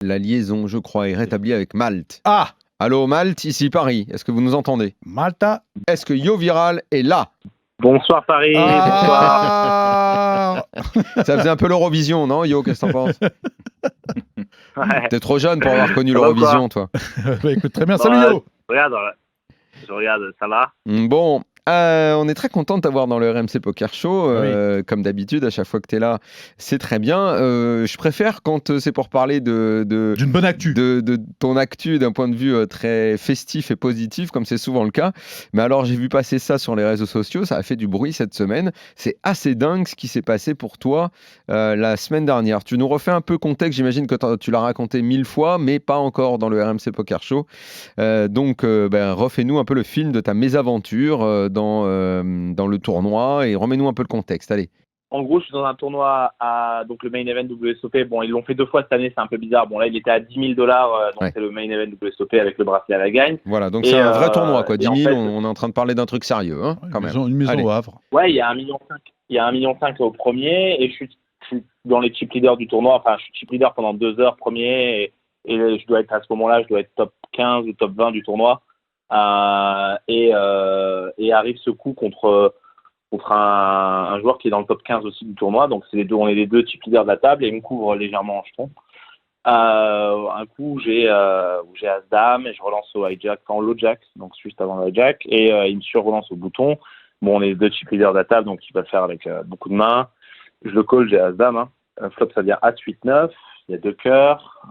La liaison, je crois, est rétablie avec Malte. Ah, Allô Malte, ici Paris, est-ce que vous nous entendez? Malta. Est-ce que Yo Viral est là? Bonsoir Paris, bonsoir. Ah, Ça faisait un peu l'Eurovision, non Yo, qu'est-ce que t'en penses? Ouais. T'es trop jeune pour avoir connu Ça va ou l'Eurovision, toi. Bah, écoute, très bien. Bon, Salut Yo. je regarde, ça va? Bon, on est très content de t'avoir dans le RMC Poker Show. Comme d'habitude, à chaque fois que tu es là, c'est très bien. Je préfère quand c'est pour parler D'une bonne actu. de ton actu d'un point de vue très festif et positif, comme c'est souvent le cas. Mais alors, j'ai vu passer ça sur les réseaux sociaux, ça a fait du bruit cette semaine. C'est assez dingue ce qui s'est passé pour toi la semaine dernière. Tu nous refais un peu contexte, j'imagine que tu l'as raconté 1000 fois, mais pas encore dans le RMC Poker Show. Donc, refais-nous un peu le film de ta mésaventure dans le tournoi et remets-nous un peu le contexte. Allez. En gros, je suis dans un tournoi donc le main event WSOP. Bon, ils l'ont fait 2 fois cette année, c'est un peu bizarre. Bon, là, il était à $10 000, donc Ouais. c'est le main event WSOP avec le bracelet à la gagne. Voilà, donc Et, c'est un vrai tournoi, quoi. et 10 en 000, fait, on est en train de parler d'un truc sérieux, hein, quand même. Une maison Allez. au Havre. Ouais, il y a 1,5 million. Il y a 1,5 million au premier, et je suis dans les chip leaders du tournoi. Enfin, je suis chip leader pendant 2 heures premier, et je dois être à ce moment-là, je dois être top 15 ou top 20 du tournoi. Et arrive ce coup contre un joueur qui est dans le top 15 aussi du tournoi. Donc on est les deux chip leaders de la table, et il me couvre légèrement en jeton. Un coup où j'ai As-Dame et je relance au hijack, enfin au low jack, donc juste avant le hijack, et il me sur-relance au bouton. Bon, on est les deux chip leaders de la table, donc il va le faire avec beaucoup de mains. Je le call, j'ai As-Dame. Flop, ça vient As-8-9. Il y a 2 cœurs,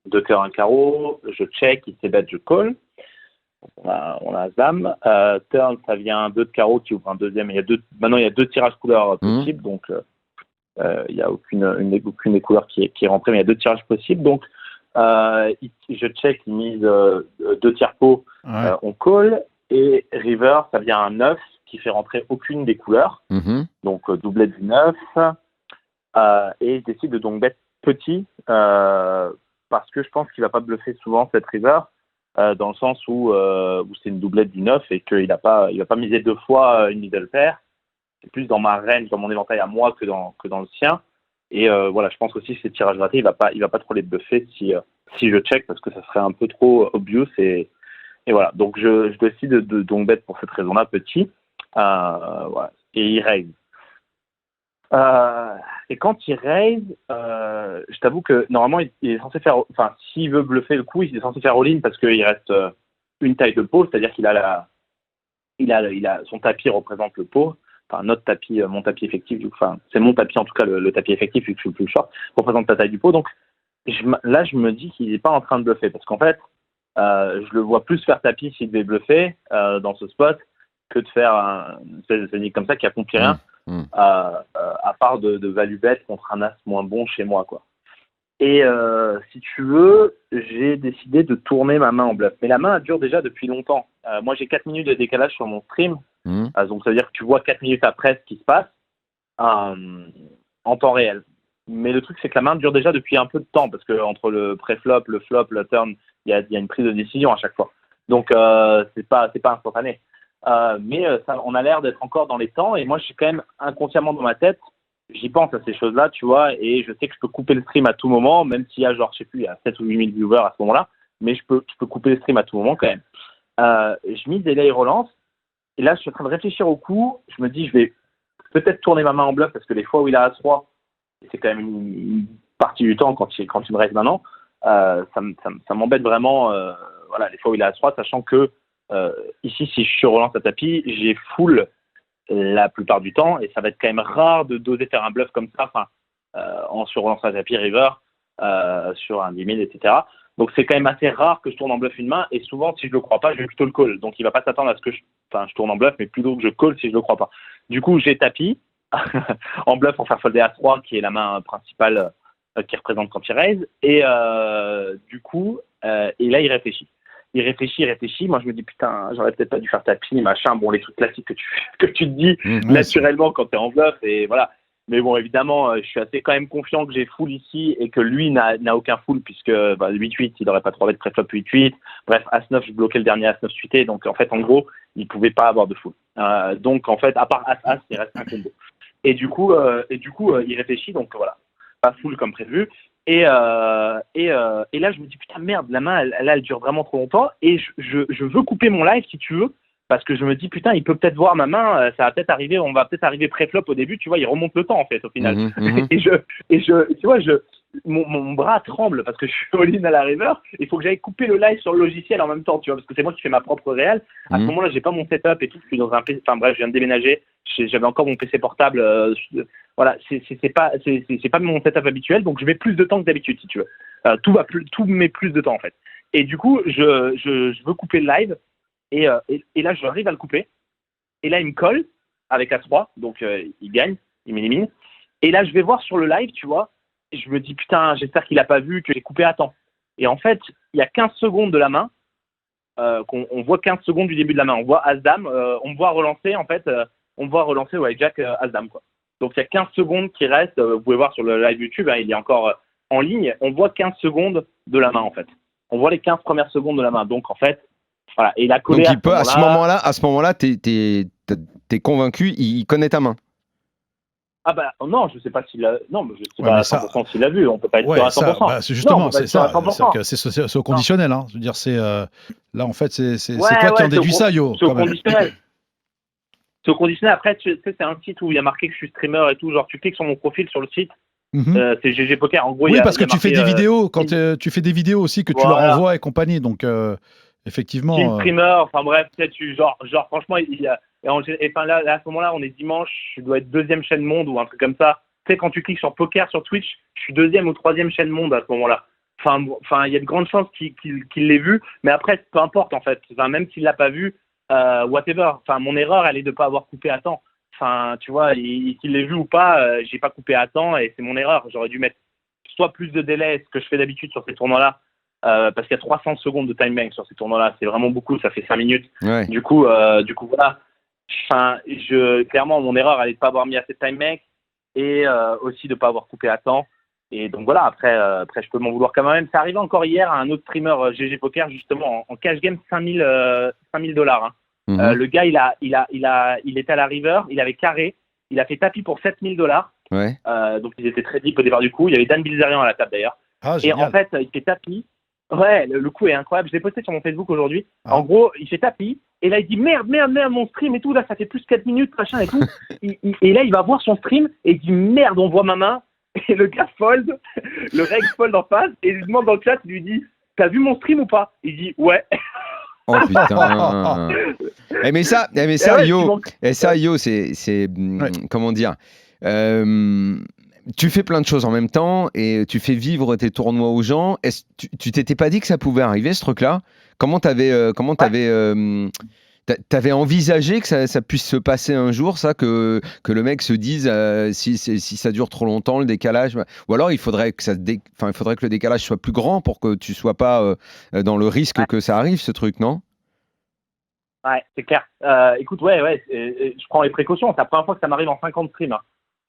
2 cœurs, un carreau. Je check, il s'ébête, je call. On a As-Dame. Turn, ça vient 2 de carreau qui ouvre un deuxième. Maintenant, il y a 2 tirages couleurs possibles, donc il n'y a aucune des couleurs qui est rentrée, mais il y a 2 tirages possibles. Donc, je check, il mise 2 tiers pot, Ouais. on call. Et river, ça vient un 9 qui fait rentrer aucune des couleurs. Mhm. Donc, doublet du 9. Et je décide de donc bet petit parce que je pense qu'il va pas bluffer souvent cette river, dans le sens où c'est une doublette du 9 et qu'il va pas miser 2 fois une middle pair. C'est plus dans ma range, dans mon éventail à moi que dans le sien. Et voilà, je pense aussi que ces tirages ratés, il va pas trop les bluffer si je check, parce que ça serait un peu trop obvious. Et voilà, donc je décide de donc bet pour cette raison-là petit. Voilà. Et il raise. Et quand il raise, je t'avoue que normalement il est censé faire, enfin s'il veut bluffer le coup, il est censé faire all-in parce qu'il reste une taille de pot, c'est-à-dire qu'il a son tapis représente le pot, enfin notre tapis, mon tapis effectif, enfin c'est mon tapis en tout cas, le tapis effectif vu que je suis le plus short, représente la taille du pot. Donc là je me dis qu'il n'est pas en train de bluffer, parce qu'en fait je le vois plus faire tapis s'il devait bluffer dans ce spot que de faire une technique comme ça qui accomplit rien. À part de value bet contre un as moins bon chez moi, quoi. Et si tu veux, j'ai décidé de tourner ma main en bluff. Mais la main dure déjà depuis longtemps. Moi, j'ai 4 minutes de décalage sur mon stream. Donc, ça veut dire que tu vois 4 minutes après ce qui se passe en temps réel. Mais le truc, c'est que la main dure déjà depuis un peu de temps, parce que entre le pré-flop, le flop, le turn, il y a une prise de décision à chaque fois. Donc, c'est pas instantané. Mais on a l'air d'être encore dans les temps, et moi je suis quand même inconsciemment dans ma tête, j'y pense à ces choses-là, tu vois, et je sais que je peux couper le stream à tout moment, même s'il y a genre, je sais plus, il y a 7 ou 8 000 viewers à ce moment-là, mais je peux couper le stream à tout moment quand même. Je mise et là il relance, et là je suis en train de réfléchir au coup, je me dis je vais peut-être tourner ma main en bluff, parce que les fois où il a As-3, et c'est quand même une partie du temps quand il me reste maintenant, ça m'embête vraiment, voilà, les fois où il a As-3, sachant que ici, si je relance à tapis, j'ai full la plupart du temps, et ça va être quand même rare d'oser faire un bluff comme ça, en sur-relançant à tapis river, sur un 10 000, etc. Donc c'est quand même assez rare que je tourne en bluff une main, et souvent, si je le crois pas, je vais plutôt le call. Donc il va pas s'attendre à ce que je tourne en bluff, mais plutôt que je call si je le crois pas. Du coup, j'ai tapis en bluff pour faire folder As-3, qui est la main principale qui représente quand il raise, et du coup, et là, il réfléchit. Il réfléchit. Moi, je me dis, putain, j'aurais peut-être pas dû faire tapis, machin. Bon, les trucs classiques que tu te dis naturellement quand t'es en bluff, et voilà. Mais bon, évidemment, je suis assez quand même confiant que j'ai full ici, et que lui n'a aucun full, puisque 8-8, il n'aurait pas 3 bêtes pré-flop 8-8. Bref, As-9, je bloquais le dernier As-9 suité. Donc, en fait, en gros, il pouvait pas avoir de full. Donc, en fait, à part As-As, il reste un combo. Et du coup, il réfléchit, donc voilà. Pas full comme prévu. Et là, je me dis, putain, merde, la main, elle dure vraiment trop longtemps. Et je veux couper mon live, si tu veux, parce que je me dis, putain, il peut peut-être voir ma main, ça va peut-être arriver, on va peut-être arriver pré-flop au début, tu vois, il remonte le temps, en fait, au final. Et tu vois, mon bras tremble parce que je suis all-in à la river. Il faut que j'aille couper le live sur le logiciel en même temps, tu vois, parce que c'est moi qui fais ma propre réal. À ce moment-là, j'ai pas mon setup et tout. Je suis dans un PC. Enfin bref, je viens de déménager. J'avais encore mon PC portable. Voilà, c'est pas mon setup habituel, donc je mets plus de temps que d'habitude, si tu veux. Tout met plus de temps en fait. Et du coup, je veux couper le live et là, j'arrive à le couper. Et là, il me colle avec As-3, donc il gagne, il m'élimine. Et là, je vais voir sur le live, tu vois. Et je me dis, putain, j'espère qu'il n'a pas vu que j'ai coupé à temps. Et en fait, il y a 15 secondes de la main, on voit 15 secondes du début de la main. On voit As-Dame, on me voit relancer, en fait, ouais, Jack As-Dame, quoi. Donc, il y a 15 secondes qui restent. Vous pouvez voir sur le live YouTube, hein, il est encore en ligne. On voit 15 secondes de la main, en fait. On voit les 15 premières secondes de la main. Donc, en fait, voilà. Et il a collé. Donc, à ce moment-là, t'es convaincu, il connaît ta main. Ah bah non, je sais pas s'il a. Non, mais je sais pas à 100% s'il l'a vu. On peut pas être sûr à 100%. C'est justement, c'est ça. C'est au conditionnel. Hein. Je veux dire, là en fait, c'est toi qui en déduis ça, Yo. C'est au conditionnel. C'est au conditionnel. Après, tu sais, c'est un site où il y a marqué que je suis streamer et tout. Genre, tu cliques sur mon profil sur le site. C'est GG Poker. En gros, oui, parce que tu fais des vidéos. Quand tu fais des vidéos aussi que tu leur envoies et compagnie. Donc, effectivement. Je suis streamer. Enfin bref, peut-être genre franchement, il y a. Et enfin là, à ce moment-là, on est dimanche, je dois être 2e chaîne monde ou un truc comme ça. Tu sais, quand tu cliques sur poker sur Twitch, je suis 2e ou 3e chaîne monde à ce moment-là. Enfin, il y a de grandes chances qu'il l'ait vu, mais après, peu importe en fait. Enfin, même s'il l'a pas vu, whatever. Enfin, mon erreur, elle est de pas avoir coupé à temps. Enfin, tu vois, qu'il l'ait vu ou pas, j'ai pas coupé à temps et c'est mon erreur. J'aurais dû mettre soit plus de délai, ce que je fais d'habitude sur ces tournois-là, parce qu'il y a 300 secondes de time bank sur ces tournois-là. C'est vraiment beaucoup, ça fait 5 minutes. Ouais. Du coup, voilà. Enfin, clairement, mon erreur, elle est de pas avoir mis assez de time bank et aussi de pas avoir coupé à temps. Et donc voilà, après, je peux m'en vouloir quand même. C'est arrivé encore hier à un autre streamer GG Poker, justement, en cash game, $5 000. Hein. Le gars, il était à la river, il avait carré, il a fait tapis pour $7 000. Ouais. Donc ils étaient très deep au départ du coup. Il y avait Dan Bilzerian à la table d'ailleurs. Et en fait, il fait tapis. Ouais, le coup est incroyable. Je l'ai posté sur mon Facebook aujourd'hui. En gros, il fait tapis. Et là, il dit merde, mon stream et tout. Là, ça fait plus de 4 minutes, machin et tout. Et là, il va voir son stream et il dit merde, on voit ma main. Et le gars fold, le reg fold en face. Et il lui demande dans le chat, il lui dit t'as vu mon stream ou pas? Il dit ouais. Oh putain. mais ça, ouais, Yo, c'est comment dire. Tu fais plein de choses en même temps et tu fais vivre tes tournois aux gens. Tu t'étais pas dit que ça pouvait arriver, ce truc-là? Comment t'avais envisagé que ça puisse se passer un jour, ça, que le mec se dise si ça dure trop longtemps, le décalage, ou alors il faudrait que le décalage soit plus grand pour que tu sois pas dans le risque que ça arrive, ce truc, non? Ouais, c'est clair. Écoute, ouais, je prends les précautions. C'est la première fois que ça m'arrive en 50 streams. Hein.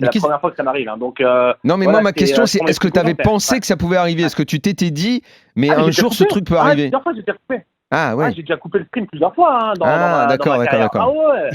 C'est la première fois que ça m'arrive. Hein. Donc, non, mais voilà, moi, ma question, c'est est-ce que tu avais pensé que ça pouvait arriver? Est-ce que tu t'étais dit, mais un jour, ce truc peut arriver? Plusieurs fois, j'ai déjà coupé. Ah ouais. J'ai déjà coupé le stream plusieurs fois. Hein, d'accord. Ah ouais.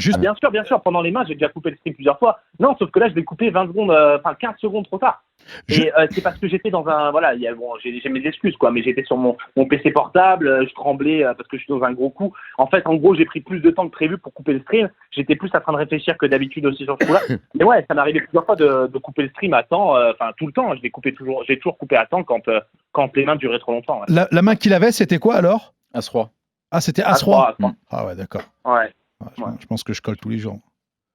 Bien sûr. Pendant les mains, j'ai déjà coupé le stream plusieurs fois. Non, sauf que là, je l'ai coupé 20 secondes, 15 secondes trop tard. Et c'est parce que j'étais dans un. Voilà, j'ai mes excuses, quoi, mais j'étais sur mon PC portable, je tremblais parce que je suis dans un gros coup. En fait, en gros, j'ai pris plus de temps que prévu pour couper le stream. J'étais plus en train de réfléchir que d'habitude aussi sur ce coup-là. Mais ouais, ça m'est arrivé plusieurs fois de couper le stream à temps, tout le temps. J'ai toujours coupé à temps quand les mains duraient trop longtemps. Ouais. La main qu'il avait, c'était quoi alors? As-3. Ah, c'était As-3. As-3. Ah ouais, d'accord. Ouais. Je pense que je colle tous les jours.